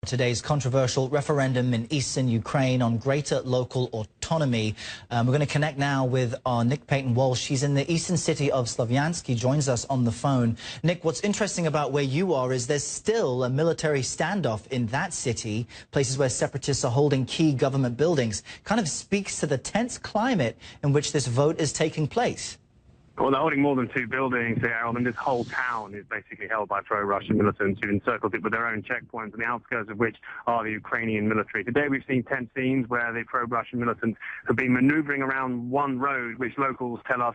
Today's controversial referendum in eastern Ukraine on greater local autonomy. We're going to connect now with our Nick Payton-Walsh. He's in the eastern city of Slavyansk. He joins us on the phone. Nick, what's interesting about where you are is there's still a military standoff in that city, places where separatists are holding key government buildings. Kind of speaks to the tense climate in which this vote is taking place. Well, they're holding more than two buildings here, and this whole town is basically held by pro-Russian militants who encircled it with their own checkpoints, on the outskirts of which are the Ukrainian military. Today we've seen tense scenes where the pro-Russian militants have been maneuvering around one road, which locals tell us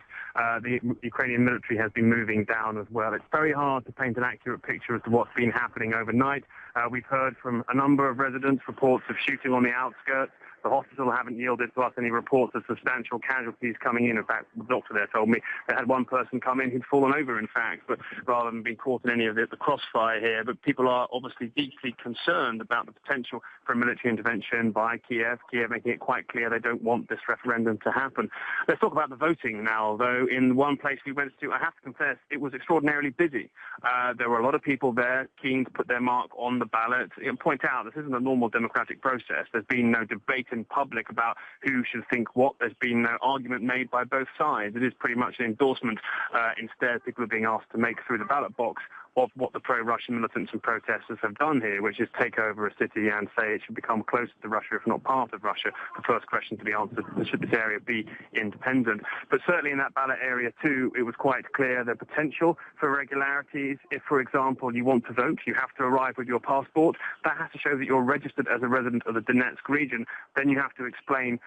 the Ukrainian military has been moving down as well. It's very hard to paint an accurate picture as to what's been happening overnight. We've heard from a number of residents reports of shooting on the outskirts. The hospital haven't yielded to us any reports of substantial casualties coming in. In fact, the doctor there told me they had one person come in who'd fallen over, in fact, but rather than being caught in any of the crossfire here. But people are obviously deeply concerned about the potential for a military intervention by Kiev making it quite clear they don't want this referendum to happen. Let's talk about the voting now, though. In one place we went to, I have to confess, it was extraordinarily busy. There were a lot of people there keen to put their mark on the ballot. And point out, this isn't a normal democratic process. There's been no debate in public about who should think what. There's been no argument made by both sides. It is pretty much an endorsement. Instead, people are being asked to make through the ballot box of what the pro-Russian militants and protesters have done here, which is take over a city and say it should become closer to Russia, if not part of Russia. The first question to be answered, should this area be independent? But certainly in that ballot area too, it was quite clear the potential for irregularities. If, for example, you want to vote, you have to arrive with your passport. That has to show that you're registered as a resident of the Donetsk region. Then you have to explain,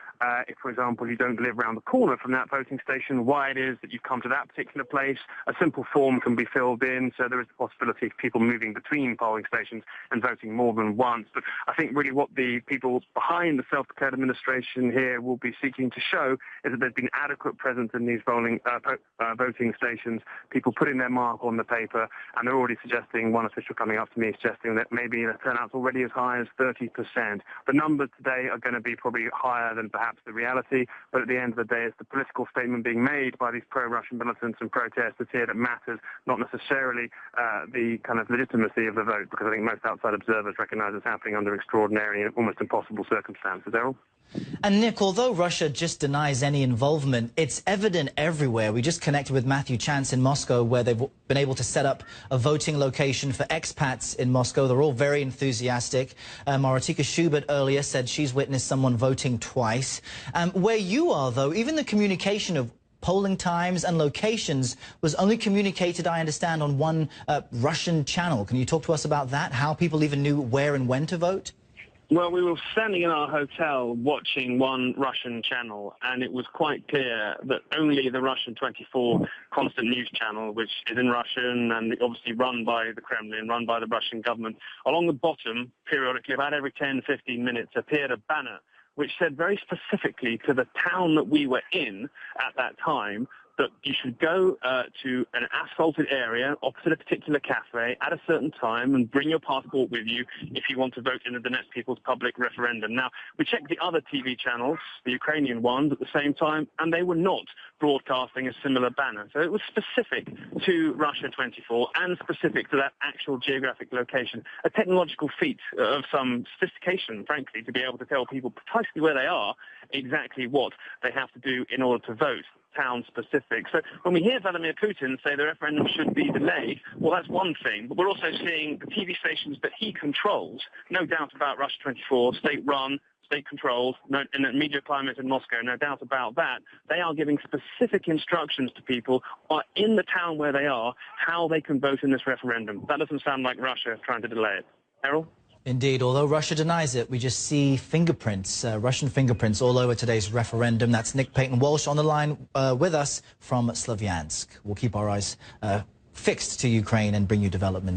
if, for example, you don't live around the corner from that voting station, why it is that you've come to that particular place. A simple form can be filled in, so there is possibility of people moving between polling stations and voting more than once. But I think really what the people behind the self-declared administration here will be seeking to show is that there's been adequate presence in these voting stations, people putting their mark on the paper, and they're already suggesting, one official coming up to me suggesting that maybe the turnout's already as high as 30%. The numbers today are going to be probably higher than perhaps the reality, but at the end of the day, it's the political statement being made by these pro-Russian militants and protesters here that matters, not necessarily the kind of legitimacy of the vote, because I think most outside observers recognise it's happening under extraordinary and almost impossible circumstances. Errol? And Nick, although Russia just denies any involvement, it's evident everywhere. We just connected with Matthew Chance in Moscow, where they've been able to set up a voting location for expats in Moscow. They're all very enthusiastic. Maratika Schubert earlier said she's witnessed someone voting twice. Where you are, though, even the communication of polling times and locations was only communicated, I understand, on one Russian channel. Can you talk to us about that, how people even knew where and when to vote? Well, we were standing in our hotel watching one Russian channel, and it was quite clear that only the Russian 24 constant news channel, which is in Russian and obviously run by the Kremlin, run by the Russian government, along the bottom, periodically, about every 10, 15 minutes, appeared a banner which said very specifically to the town that we were in at that time that you should go to an asphalted area opposite a particular cafe at a certain time and bring your passport with you if you want to vote in the Donetsk People's Public Referendum. Now, we checked the other TV channels, the Ukrainian ones, at the same time, and they were not broadcasting a similar banner. So it was specific to Russia 24 and specific to that actual geographic location. A technological feat of some sophistication, frankly, to be able to tell people precisely where they are, exactly what they have to do in order to vote. Town specific. So when we hear Vladimir Putin say the referendum should be delayed, well, that's one thing. But we're also seeing the TV stations that he controls, no doubt about Russia 24, state-run, state-controlled, in the media climate in Moscow, no doubt about that. They are giving specific instructions to people in the town where they are, how they can vote in this referendum. That doesn't sound like Russia trying to delay it. Errol? Indeed, although Russia denies it, we just see fingerprints, Russian fingerprints all over today's referendum. That's Nick Payton-Walsh on the line with us from Slavyansk. We'll keep our eyes fixed to Ukraine and bring you developments.